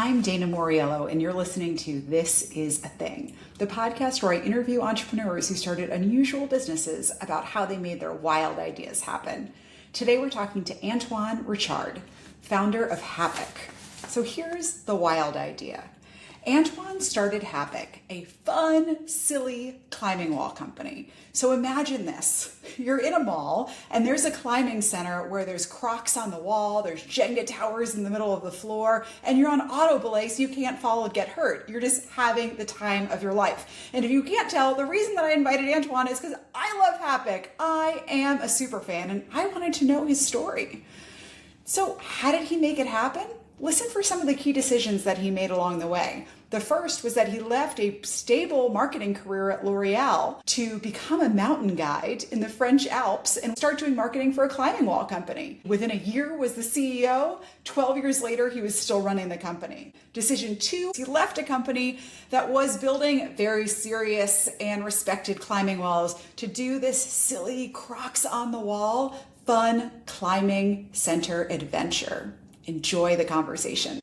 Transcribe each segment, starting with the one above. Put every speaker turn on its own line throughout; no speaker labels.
I'm Dana Moriello, and you're listening to This Is a Thing, the podcast where I interview entrepreneurs who started unusual businesses about how they made their wild ideas happen. Today we're talking to Antoine Richard, founder of HAPIK. So here's the wild idea. Antoine started HAPIK, a fun, silly climbing wall company. So imagine this. You're in a mall and there's a climbing center where there's Crocs on the wall, there's Jenga towers in the middle of the floor, and you're on auto belay so you can't fall and get hurt. You're just having the time of your life. And if you can't tell, the reason that I invited Antoine is because I love HAPIK. I am a super fan and I wanted to know his story. So how did he make it happen? Listen for some of the key decisions that he made along the way. The first was that he left a stable marketing career at L'Oreal to become a mountain guide in the French Alps and start doing marketing for a climbing wall company. Within a year was the CEO. 12 years later, he was still running the company. Decision two, he left a company that was building very serious and respected climbing walls to do this silly Crocs on the wall, fun climbing center adventure. Enjoy the conversation.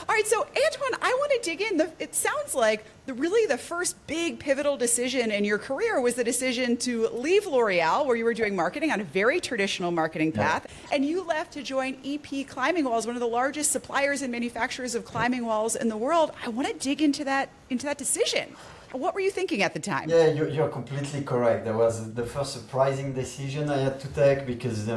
All right, so Antoine, I want to dig in. It sounds like the first big pivotal decision in your career was the decision to leave L'Oreal, where you were doing marketing on a very traditional marketing path, and you left to join EP Climbing Walls, one of the largest suppliers and manufacturers of climbing walls in the world. I want to dig into that decision. What were you thinking at the time?
Yeah, you're completely correct. That was the first surprising decision I had to take because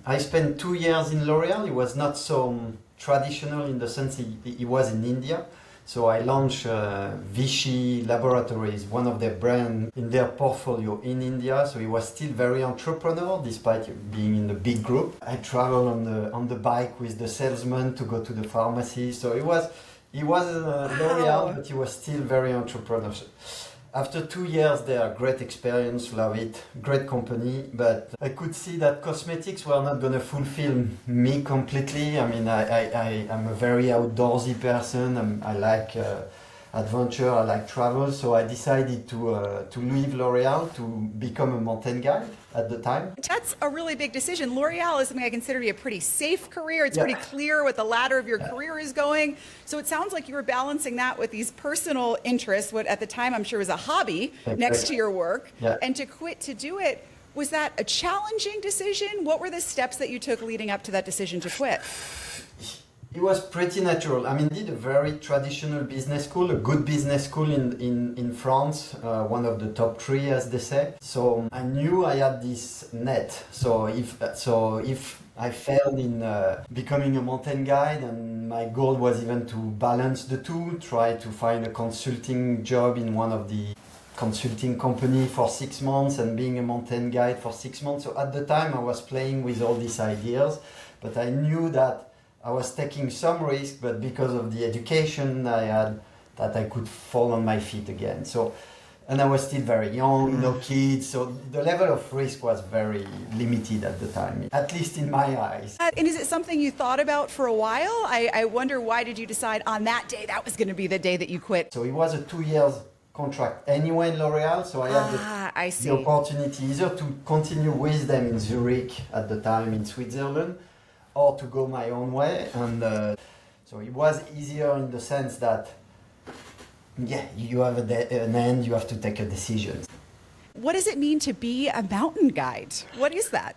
I spent 2 years in L'Oreal. It was not so traditional in the sense it was in India. So I launched Vichy Laboratories, one of their brands in their portfolio in India. So it was still very entrepreneur despite being in the big group. I traveled on the bike with the salesman to go to the pharmacy. So it was L'Oreal, but it was still very entrepreneurial. After 2 years there, great experience, love it, great company, but I could see that cosmetics were not going to fulfill me completely. I mean, I'm a very outdoorsy person. I like adventure, I like travel, so I decided to leave L'Oreal to become a mountain guide at the time.
That's a really big decision. L'Oreal is something I consider to be a pretty safe career. It's pretty clear what the ladder of your career is going. So it sounds like you were balancing that with these personal interests, what at the time I'm sure was a hobby next to your work. And to quit to do it, was that a challenging decision? What were the steps that you took leading up to that decision to quit?
It was pretty natural. I mean, I did a very traditional business school, a good business school in France, one of the top 3, as they say. So I knew I had this net. So if I failed in becoming a mountain guide, and my goal was even to balance the two, try to find a consulting job in one of the consulting company for 6 months and being a mountain guide for 6 months. So at the time I was playing with all these ideas, but I knew that I was taking some risk, but because of the education I had, that I could fall on my feet again. So, and I was still very young, no kids, so the level of risk was very limited at the time, at least in my eyes.
And is it something you thought about for a while? I wonder, why did you decide on that day that was going to be the day that you quit?
So it was a 2 years contract anyway in L'Oreal, so I had the opportunity either to continue with them in Zurich at the time in Switzerland, or to go my own way. And so it was easier in the sense that, you have an end, you have to take a decision.
What does it mean to be a mountain guide? What is that?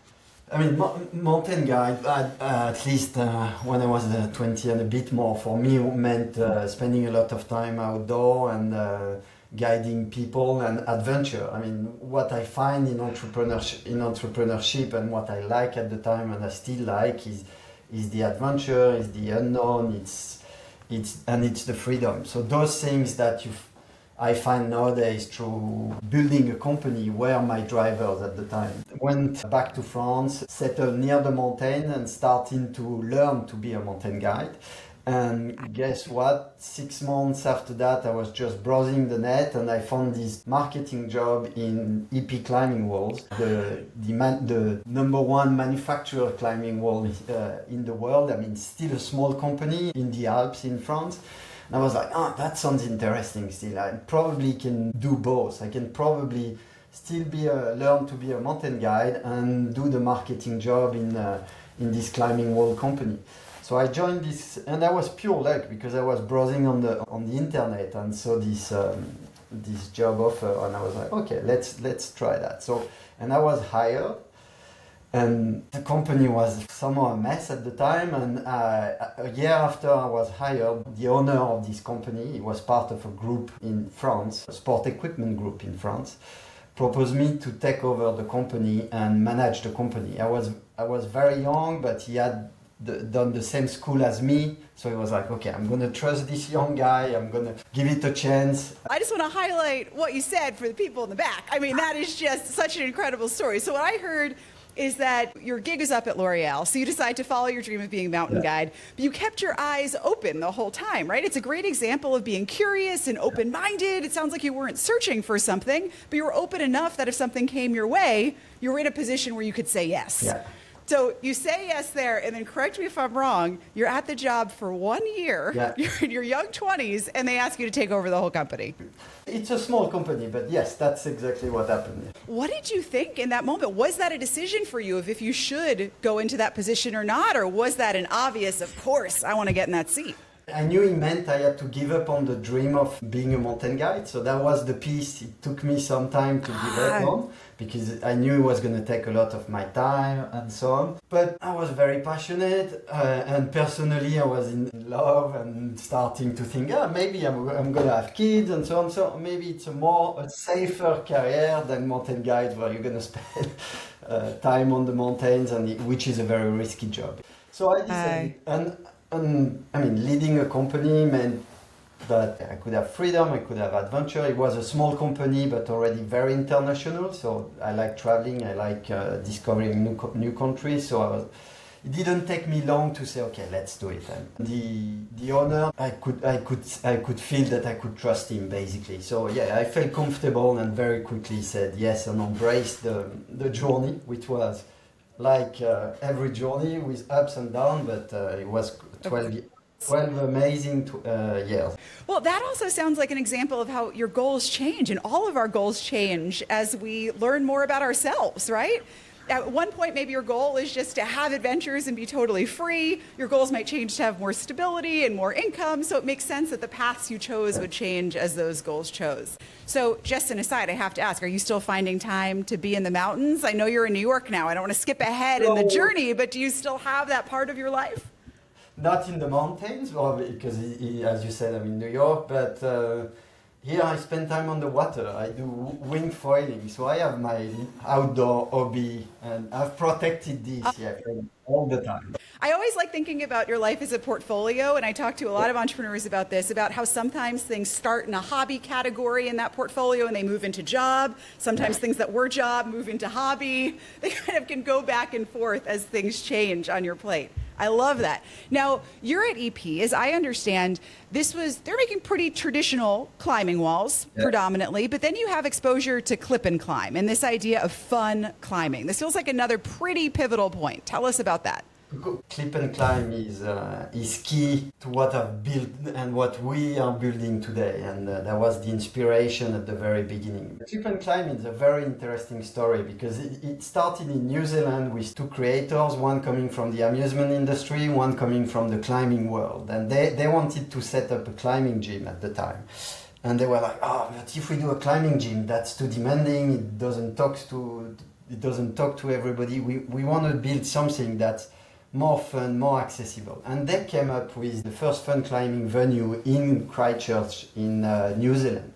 I mean, mountain guide, at least when I was 20 and a bit more, for me it meant spending a lot of time outdoor and guiding people and adventure. I mean, what I find in entrepreneurship and what I like at the time and I still like is the adventure, is the unknown, it's the freedom. So those things that I find nowadays through building a company were my drivers at the time. Went back to France, settled near the mountain and starting to learn to be a mountain guide. And guess what? 6 months after that, I was just browsing the net and I found this marketing job in EP Climbing Walls, the number 1 manufacturer climbing wall in the world. I mean, still a small company in the Alps in France. And I was like, that sounds interesting still. I probably can do both. I can probably still learn to be a mountain guide and do the marketing job in this climbing wall company. So I joined this, and that was pure luck because I was browsing on the internet and saw this job offer, and I was like, okay, let's try that. So, and I was hired, and the company was somehow a mess at the time. And a year after I was hired, the owner of this company, he was part of a group in France, a sport equipment group in France, proposed me to take over the company and manage the company. I was very young, but he had done the same school as me, so he was like, okay, I'm gonna trust this young guy, I'm gonna give it a chance.
I just want to highlight what you said for the people in the back. I mean, that is just such an incredible story. So what I heard is that your gig is up at L'Oreal, so you decide to follow your dream of being a mountain guide, but you kept your eyes open the whole time, right? It's a great example of being curious and open-minded. It sounds like you weren't searching for something, but you were open enough that if something came your way, you were in a position where you could say yes.
Yeah.
So you say yes there, and then correct me if I'm wrong, you're at the job for 1 year, you're in your young 20s, and they ask you to take over the whole company.
It's a small company, but yes, that's exactly what happened.
What did you think in that moment? Was that a decision for you of if you should go into that position or not, or was that an obvious, of course, I want to get in that seat?
I knew it meant I had to give up on the dream of being a mountain guide, so that was the piece it took me some time to give up on, because I knew it was going to take a lot of my time and so on. But I was very passionate, and personally I was in love and starting to think, maybe I'm going to have kids and so on, so maybe it's a safer career than mountain guide, where you're going to spend time on the mountains, and which is a very risky job. So I decided, and I mean, leading a company meant that I could have freedom, I could have adventure. It was a small company, but already very international. So I like traveling, I like discovering new countries. So it didn't take me long to say, okay, let's do it. And the owner, I could feel that I could trust him, basically. So yeah, I felt comfortable and very quickly said yes and embraced the journey, which was like every journey with ups and downs, but it was 12 amazing years.
Well, that also sounds like an example of how your goals change, and all of our goals change as we learn more about ourselves, right? At one point, maybe your goal is just to have adventures and be totally free. Your goals might change to have more stability and more income. So it makes sense that the paths you chose would change as those goals chose. So just an aside, I have to ask, are you still finding time to be in the mountains? I know you're in New York now. I don't want to skip ahead in the journey, but do you still have that part of your life?
Not in the mountains, well, because as you said, I'm in New York, but here I spend time on the water. I do wing foiling, so I have my outdoor hobby, and I've protected this all the time.
I always like thinking about your life as a portfolio, and I talk to a lot of entrepreneurs about this, about how sometimes things start in a hobby category in that portfolio and they move into job. Sometimes things that were job move into hobby. They kind of can go back and forth as things change on your plate. I love that. Now, you're at EP, as I understand, they're making pretty traditional climbing walls predominantly, but then you have exposure to clip and climb and this idea of fun climbing. This feels like another pretty pivotal point. Tell us about that.
Clip and climb is key to what I've built and what we are building today, and that was the inspiration at the very beginning. Clip and climb is a very interesting story because it started in New Zealand with two creators, one coming from the amusement industry, one coming from the climbing world, and they wanted to set up a climbing gym at the time. And they were like, but if we do a climbing gym, that's too demanding, it doesn't talk to everybody. We want to build something that's more fun, more accessible. And they came up with the first fun climbing venue in Christchurch in New Zealand.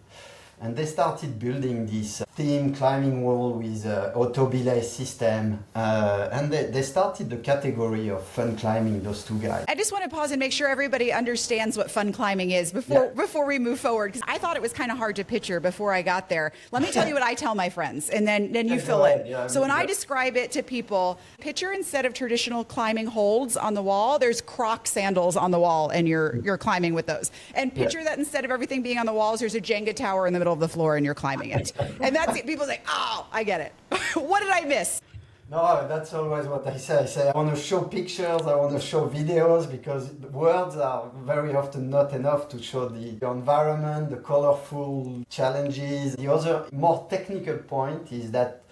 And they started building this theme climbing wall with auto belay system. And they started the category of fun climbing, those two guys.
I just want to pause and make sure everybody understands what fun climbing is before we move forward. Because I thought it was kind of hard to picture before I got there. Let me tell you what I tell my friends, and then you fill in.
Yeah,
so when I describe it to people, picture instead of traditional climbing holds on the wall, there's Croc sandals on the wall, and you're climbing with those. And picture that instead of everything being on the walls, there's a Jenga tower in the middle of the floor, and you're climbing it. And that's it. People say, oh, I get it. What did I miss?
No, that's always what I say. I say I want to show pictures, I want to show videos, because words are very often not enough to show the environment, the colorful challenges. The other more technical point is that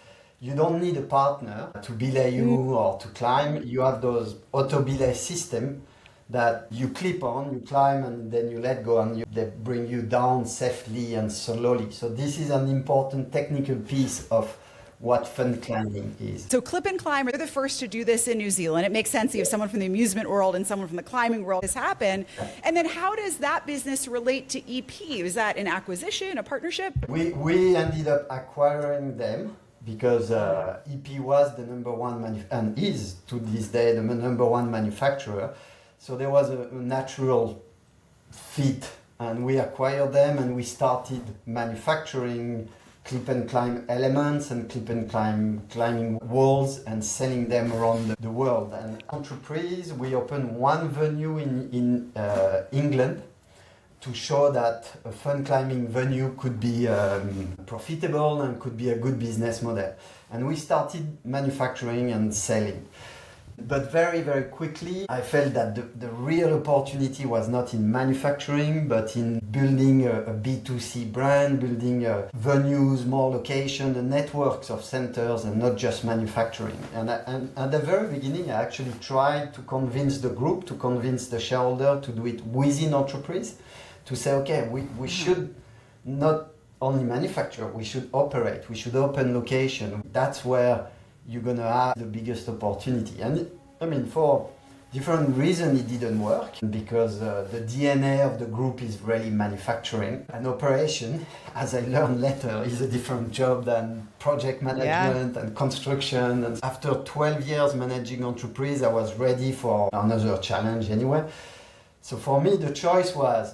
you don't need a partner to belay you or to climb. You have those auto belay system that you clip on, you climb, and then you let go, and they bring you down safely and slowly. So this is an important technical piece of what fun climbing is.
So clip and climb are the first to do this in New Zealand. It makes sense. You have someone from the amusement world and someone from the climbing world. This happen. And then how does that business relate to EP? Is that an acquisition, a partnership?
We ended up acquiring them because EP was the number one and is to this day the number one manufacturer. So there was a natural fit, and we acquired them, and we started manufacturing clip and climb elements and clip and climb climbing walls and selling them around the world. And Entreprise, we opened one venue in England to show that a fun climbing venue could be profitable and could be a good business model. And we started manufacturing and selling. But very, very quickly, I felt that the real opportunity was not in manufacturing, but in building a B2C brand, building venues, more locations, and networks of centers, and not just manufacturing. And at the very beginning, I actually tried to convince the group, to convince the shareholder to do it within Entreprise, to say, okay, we should not only manufacture, we should operate, we should open location. That's where you're going to have the biggest opportunity. And I mean, for different reasons, it didn't work because the DNA of the group is really manufacturing. And operation, as I learned later, is a different job than project management and construction. And after 12 years managing Entreprise, I was ready for another challenge anyway. So for me, the choice was,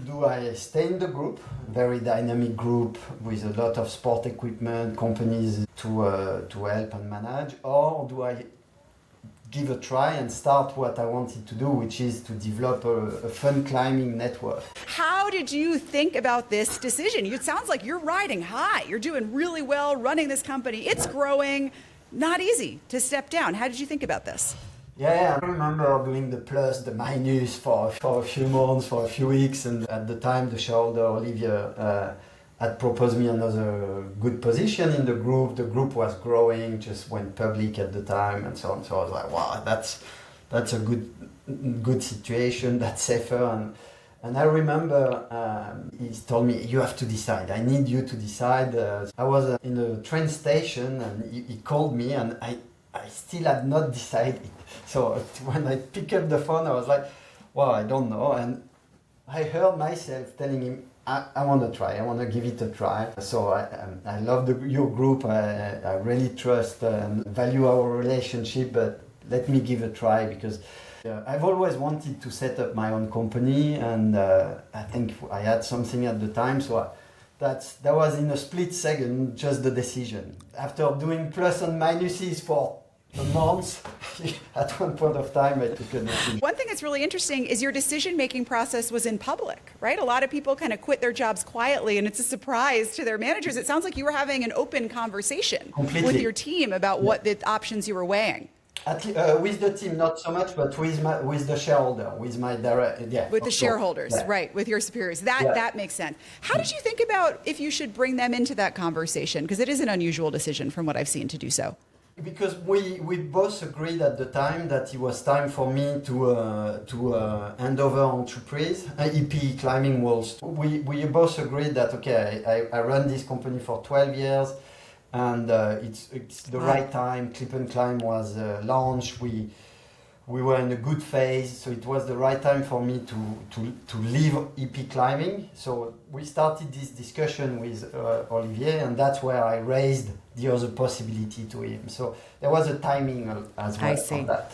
do I stay in the group, very dynamic group with a lot of sport equipment, companies to help and manage, or do I give a try and start what I wanted to do, which is to develop a fun climbing network?
How did you think about this decision? It sounds like you're riding high. You're doing really well running this company. It's growing. Not easy to step down. How did you think about this?
Yeah, I remember doing the plus, the minus for a few months, for a few weeks, and at the time the shareholder, Olivia, had proposed me another good position in the group. The group was growing, just went public at the time, and so on. So I was like, wow, that's a good situation, that's safer. And I remember he told me, you have to decide. I need you to decide. I was in a train station, and he called me, and I still had not decided. So when I picked up the phone, I was like, well, I don't know. And I heard myself telling him, I want to try. I want to give it a try. So I love your group. I really trust and value our relationship, but let me give a try because I've always wanted to set up my own company, and I think I had something at the time. So that was in a split second, just the decision. After doing plus and minuses for a month, at one point of time, I took a decision.
One thing that's really interesting is your decision-making process was in public, right? A lot of people kind of quit their jobs quietly, and it's a surprise to their managers. It sounds like you were having an open conversation with your team about what the options you were weighing.
With the team, not so much, but with the shareholder, with my direct,
with the shareholders, right? With your superiors, that makes sense. How did you think about if you should bring them into that conversation? Because it is an unusual decision, from what I've seen, to do so.
Because we both agreed at the time that it was time for me to hand over Entreprise, EP Climbing Walls. We both agreed that okay, I run this company for 12 years, and it's the right time. Clip and Climb was launched. We were in a good phase, so it was the right time for me to leave EP Climbing. So we started this discussion with Olivier, and that's where I raised the other possibility to him. So there was a timing as well on that.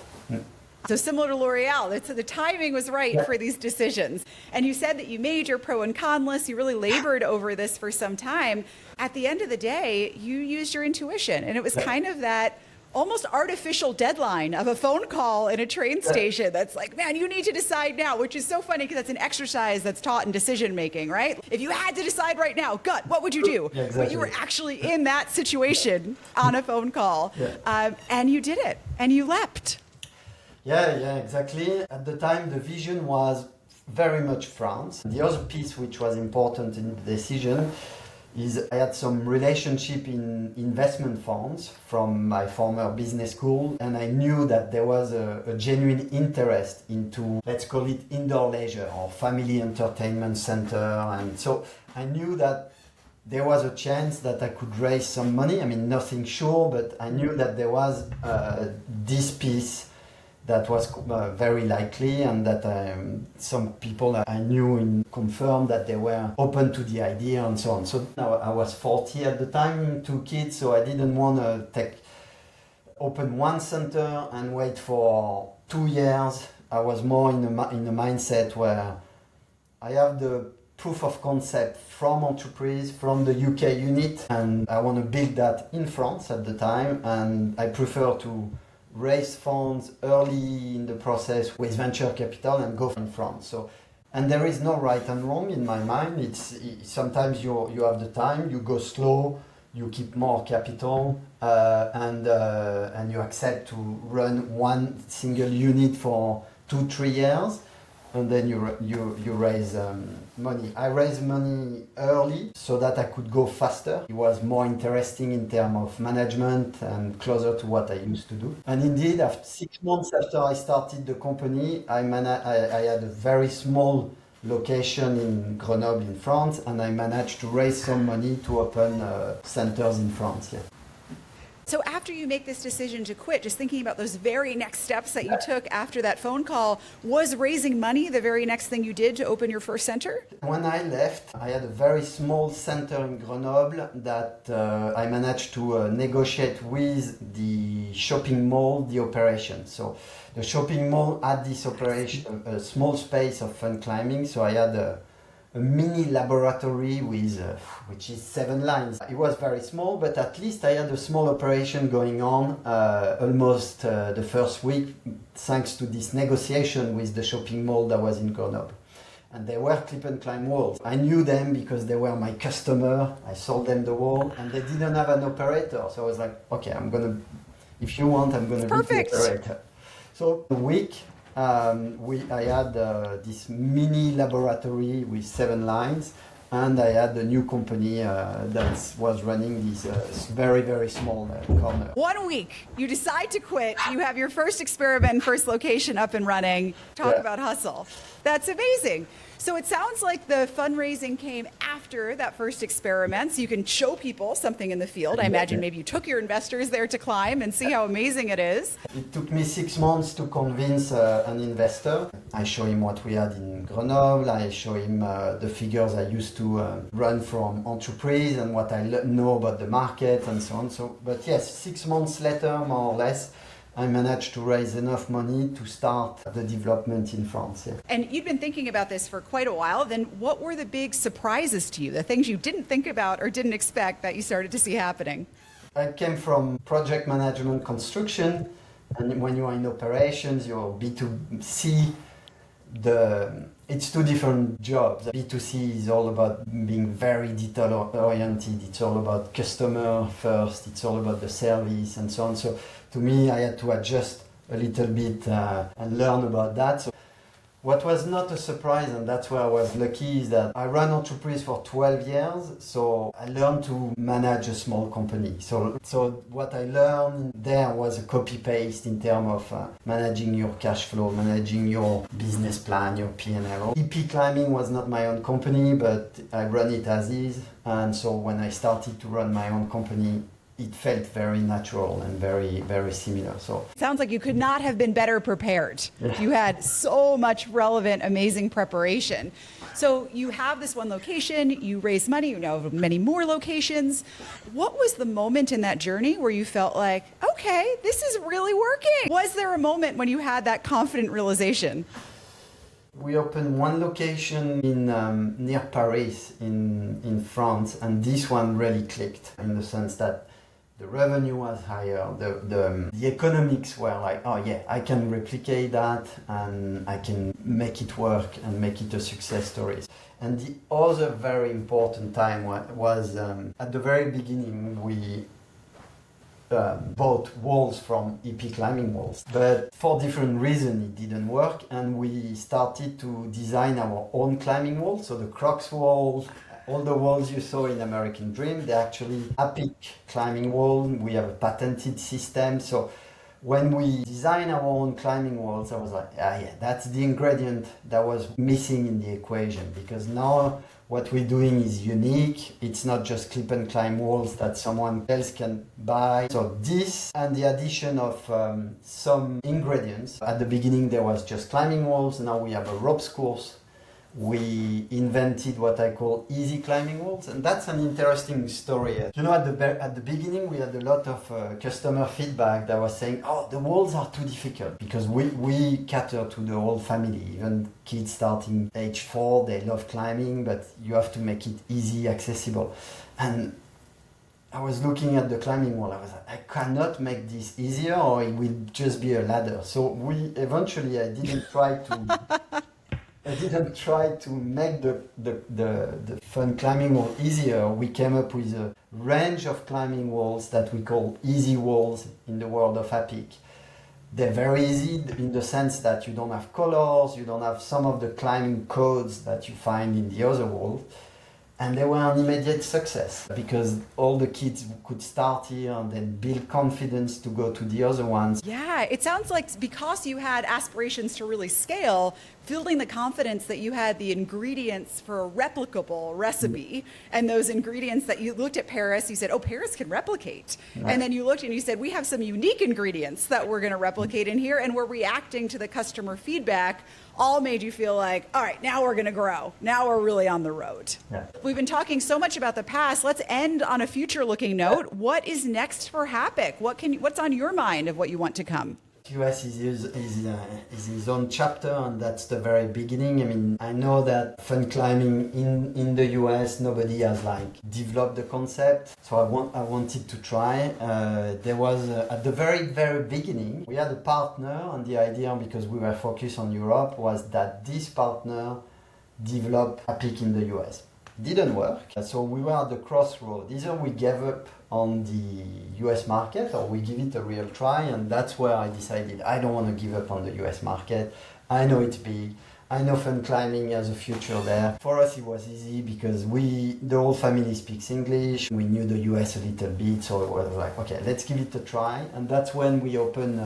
So similar to L'Oreal, the timing was right for these decisions. And you said that you made your pro and con list. You really labored over this for some time. At the end of the day, you used your intuition, and it was kind of that almost artificial deadline of a phone call in a train station that's like, man, you need to decide now, which is so funny because that's an exercise that's taught in decision making, right? If you had to decide right now, gut, what would you do?
Yeah, exactly.
But you were actually in that situation on a phone call, and you did it, and you leapt.
Yeah, exactly. At the time, the vision was very much France. The other piece which was important in the decision is I had some relationship in investment funds from my former business school, and I knew that there was a genuine interest into, let's call it indoor leisure or family entertainment center. And so I knew that there was a chance that I could raise some money. I mean, nothing sure, but I knew that there was this piece that was very likely, and that some people I knew confirmed that they were open to the idea and so on. So now I was 40 at the time, 2 kids, so I didn't want to open one center and wait for 2 years. I was more in a mindset where I have the proof of concept from Entreprise, from the UK unit, and I want to build that in France at the time, and I prefer to raise funds early in the process with venture capital and go in France. So, and there is no right and wrong in my mind. It's sometimes you have the time, you go slow, you keep more capital, and you accept to run one single unit for 2-3 years, and then you raise money. I raised money early so that I could go faster. It was more interesting in terms of management and closer to what I used to do. And indeed, after 6 months after I started the company, I had a very small location in Grenoble in France, and I managed to raise some money to open centers in France. Yeah.
So after you make this decision to quit, just thinking about those very next steps that you took after that phone call, was raising money the very next thing you did to open your first center?
When I left, I had a very small center in Grenoble that I managed to negotiate with the shopping mall, the operation. So the shopping mall had this operation, a small space of fun climbing. So I had a mini laboratory with which is 7 lines. It was very small, but at least I had a small operation going on almost the first week, thanks to this negotiation with the shopping mall that was in Grenoble. And they were clip and climb walls. I knew them because they were my customer. I sold them the wall, and they didn't have an operator. So I was like, okay, if you want, I'm gonna be the operator. So a week, I had this mini laboratory with 7 lines, and I had a new company that was running this very, very small corner.
1 week, you decide to quit. You have your first experiment, first location up and running. Talk about hustle. That's amazing. So it sounds like the fundraising came after that first experiment, so you can show people something in the field. I imagine maybe you took your investors there to climb and see how amazing it is.
It took me 6 months to convince an investor. I show him what we had in Grenoble. I show him the figures I used to run from Entreprise and what I know about the market and so on. But yes, 6 months later, more or less, I managed to raise enough money to start the development in France. Yeah.
And you'd been thinking about this for quite a while. Then what were the big surprises to you, the things you didn't think about or didn't expect that you started to see happening?
I came from project management construction, and when you are in operations, you're B2C. It's 2 different jobs. B2C is all about being very detail oriented. It's all about customer first. It's all about the service and so on. So to me, I had to adjust a little bit and learn about that. So what was not a surprise, and that's where I was lucky, is that I ran Entreprise for 12 years. So I learned to manage a small company. So what I learned there was a copy-paste in terms of managing your cash flow, managing your business plan, your P&L. EP Climbing was not my own company, but I run it as is. And so when I started to run my own company, it felt very natural and very, very similar. So
sounds like you could not have been better prepared. Yeah. You had so much relevant, amazing preparation. So you have this one location, you raise money, you know, many more locations. What was the moment in that journey where you felt like, okay, this is really working? Was there a moment when you had that confident realization?
We opened one location in near Paris in France, and this one really clicked in the sense that the revenue was higher, the economics were like, oh yeah, I can replicate that and I can make it work and make it a success story. And the other very important time was at the very beginning we bought walls from EP Climbing Walls. But for different reasons it didn't work, and we started to design our own climbing wall. So the Crocs wall, All the walls you saw in American Dream, they're actually HAPIK climbing wall. We have a patented system. So when we design our own climbing walls, I was like, yeah, that's the ingredient that was missing in the equation, because now what we're doing is unique. It's not just clip and climb walls that someone else can buy. So this and the addition of some ingredients. At the beginning there was just climbing walls. Now we have a ropes course. We invented what I call easy climbing walls, and that's an interesting story. You know, at the beginning we had a lot of customer feedback that was saying, oh, the walls are too difficult, because we cater to the whole family. Even kids starting age 4, they love climbing, but you have to make it easy, accessible. And I was looking at the climbing wall. I was like, I cannot make this easier, or it will just be a ladder. So I didn't try to make the fun climbing wall easier. We came up with a range of climbing walls that we call easy walls in the world of HAPIK. They're very easy in the sense that you don't have colors, you don't have some of the climbing codes that you find in the other walls. And they were an immediate success, because all the kids could start here and then build confidence to go to the other ones.
Yeah, it sounds like because you had aspirations to really scale, building the confidence that you had the ingredients for a replicable recipe, and those ingredients that you looked at Paris, you said, oh, Paris can replicate. Right. And then you looked and you said, we have some unique ingredients that we're going to replicate in here, and we're reacting to the customer feedback. All made you feel like, all right, now we're going to grow. Now we're really on the road. Yeah. We've been talking so much about the past. Let's end on a future-looking note. What is next for HAPIK? What's on your mind of what you want to come?
US is his own chapter, and that's the very beginning. I mean, I know that fun climbing in the US, nobody has developed the concept, so I wanted to try. There was at the very, very beginning, we had a partner, and the idea, because we were focused on Europe, was that this partner develop HAPIK in the US. Didn't work, so we were at the crossroad. Either we gave up on the US market, or we give it a real try, and that's where I decided I don't want to give up on the US market. I know it's big. I know fun climbing has a future there. For us it was easy because the whole family speaks English. We knew the US a little bit, so it was like, okay, let's give it a try. And that's when we opened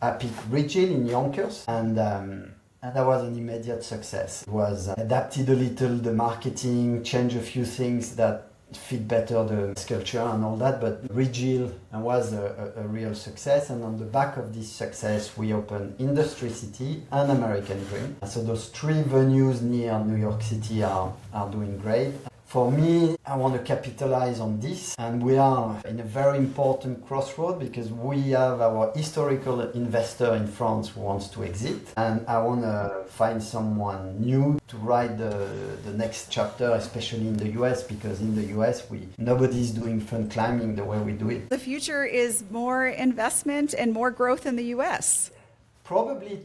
HAPIK Rigid in Yonkers, and that was an immediate success. It was adapted a little, the marketing, changed a few things that fit better the sculpture and all that, but Rigid was a real success. And on the back of this success, we opened Industry City and American Dream. So those 3 venues near New York City are doing great. For me, I want to capitalize on this, and we are in a very important crossroad, because we have our historical investor in France who wants to exit, and I want to find someone new to write the next chapter, especially in the US, because in the US nobody's doing fun climbing the way we do it.
The future is more investment and more growth in the US.
Probably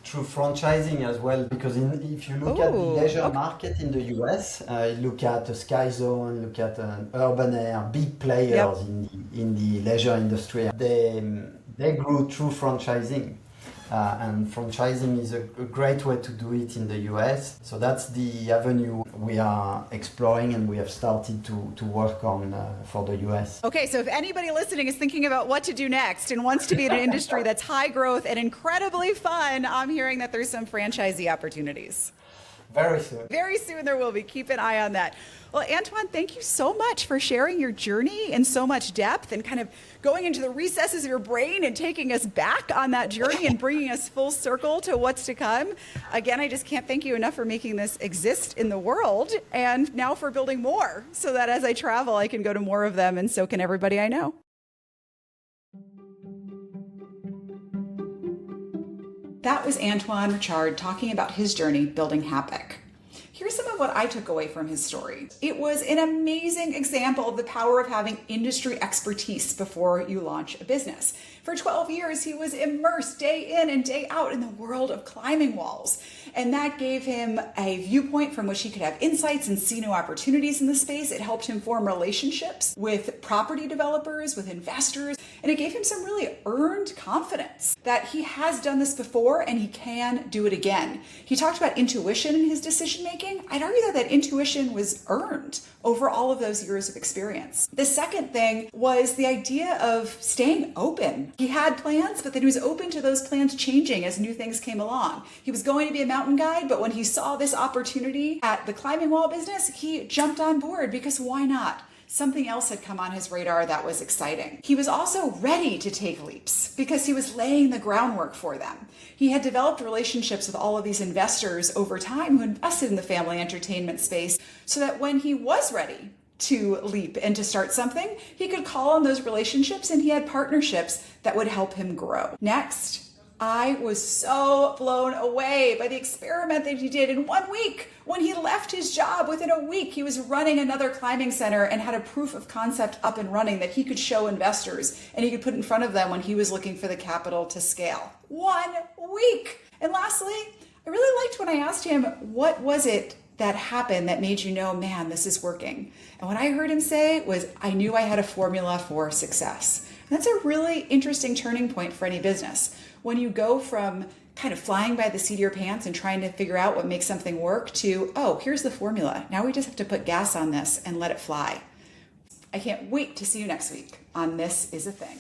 through franchising as well, because if you look at the leisure market in the US, look at a Sky Zone, look at an Urban Air, big players in the leisure industry, they grew through franchising. And franchising is a great way to do it in the US. So that's the avenue we are exploring, and we have started to work on for the US.
Okay, so if anybody listening is thinking about what to do next and wants to be in an industry that's high growth and incredibly fun, I'm hearing that there's some franchisee opportunities.
Very soon.
Very soon there will be. Keep an eye on that. Well, Antoine, thank you so much for sharing your journey in so much depth and kind of going into the recesses of your brain and taking us back on that journey and bringing us full circle to what's to come. Again, I just can't thank you enough for making this exist in the world, and now for building more so that as I travel, I can go to more of them, and so can everybody I know. That was Antoine Richard talking about his journey building HAPIK. Here's some of what I took away from his story. It was an amazing example of the power of having industry expertise before you launch a business. For 12 years, he was immersed day in and day out in the world of climbing walls. And that gave him a viewpoint from which he could have insights and see new opportunities in the space. It helped him form relationships with property developers, with investors, and it gave him some really earned confidence that he has done this before and he can do it again. He talked about intuition in his decision making. thing, I'd argue that intuition was earned over all of those years of experience. The second thing was the idea of staying open. He had plans, but then he was open to those plans changing as new things came along. He was going to be a mountain guide, but when he saw this opportunity at the climbing wall business, he jumped on board because why not? Something else had come on his radar that was exciting. He was also ready to take leaps because he was laying the groundwork for them. He had developed relationships with all of these investors over time who invested in the family entertainment space so that when he was ready to leap and to start something, he could call on those relationships and he had partnerships that would help him grow. Next, I was so blown away by the experiment that he did in 1 week. When he left his job, within a week, he was running another climbing center and had a proof of concept up and running that he could show investors and he could put in front of them when he was looking for the capital to scale. 1 week. And lastly, I really liked when I asked him, what was it that happened that made you know, man, this is working? And what I heard him say was, I knew I had a formula for success. And that's a really interesting turning point for any business. When you go from kind of flying by the seat of your pants and trying to figure out what makes something work to, oh, here's the formula. Now we just have to put gas on this and let it fly. I can't wait to see you next week on This Is a Thing.